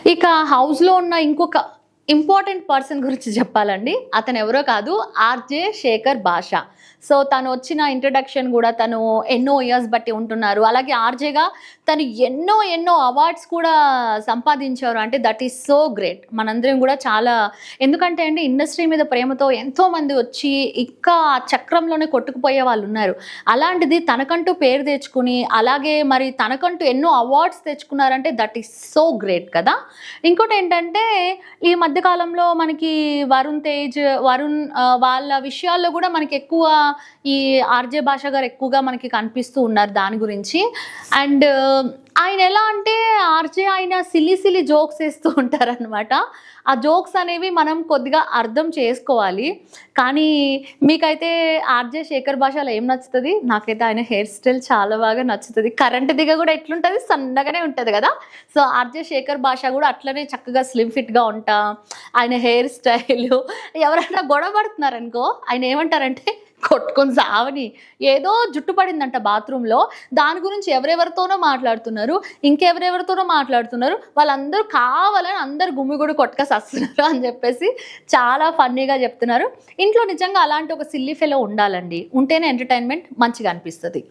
ఇక హౌస్‌లో ఉన్న ఇంకొక ఇంపార్టెంట్ పర్సన్ గురించి చెప్పాలండి. అతనెవరో కాదు, ఆర్‌జే శేఖర్ భాష. సో, తనొచ్చిన ఇంట్రడక్షన్ గూడా తను ఎన్నో ఇయర్స్ బట్టి ఉంటున్నారు. అలాగే ఆర్‌జేగా తను ఎన్నో అవార్డ్స్ కూడా సంపాదించారు. అంటే దట్ ఈస్ సో గ్రేట్. మనందరం గూడా చాలా ఎందుకంటే అండి ఇండస్ట్రీ మీద ప్రేమతో ఎంతోమంది వచ్చి ఇంకా ఆ చక్రంలోనే కొట్టుకుపోయే వాళ్ళున్నారు. అలాంటిది తనకంటూ పేరు తెచ్చుకుని, అలాగే మరి తనకంటూ ఎన్నో అవార్డ్స్ తెచ్చుకున్నారంటే దట్ ఈస్ సో గ్రేట్ కదా! ఇంకోటేంటంటే ఈ మధ్య కాలంలో మనకి వరుణ్ వాళ్ళ విషయాల్లో గూడా మనకెక్కువ ఈ ఆర్‌జే భాష గారు ఎక్కువగా మనకి కనిపిస్తూ ఉన్నారు దాని గురించి. అండ్ ఆయనెలా అంటే ఆయన సిల్లీ జోక్స్ ఏస్తూ ఉంటారనమాట. ఆ జోక్స్ అనేవి మనం కొద్దిగా అర్థం చేసుకోవాలి. కానీ మీకైతే ఆర్‌జే శేఖర్ భాషలో ఏం నచ్చుతది? నాకైతే ఆయన హెయిర్ స్టైల్ చాలా బాగా నచ్చుతది. కరెంట్‌దిగా గూడా ఎట్లుంటది? సన్నగానే ఉంటది గదా! సో, ఆర్‌జే శేఖర్ భాష గూడా అట్లనే చక్కగా స్లిమ్ ఫిట్‌గా ఉంటా, ఆయన హెయిర్ స్టైలు ఎవరైనా గొడవ పడుతున్నారనుకో ఆయన ఏమంటారంటే కొట్టుకొని సావని. ఏదో జుట్టు పడిందంట బాత్రూమ్‌లో. దాని గురించి ఎవరెవరితోనో మాట్లాడుతున్నారు. ఇంకెవరెవరితోనో మాట్లాడుతున్నారు. వాళ్ళందరూ కావాలని అందరూ గుమిగూడి కొట్టుక సస్తున్నారు అని జెప్పేసి చాలా ఫన్నీగా జెప్తున్నారు. ఇంట్లో నిజంగా అలాంటి ఒక సిల్లీ ఫెలో ఉండాలండి. ఉంటేనే ఎంటర్‌టైన్‌మెంట్ మంచిగా అనిపిస్తది.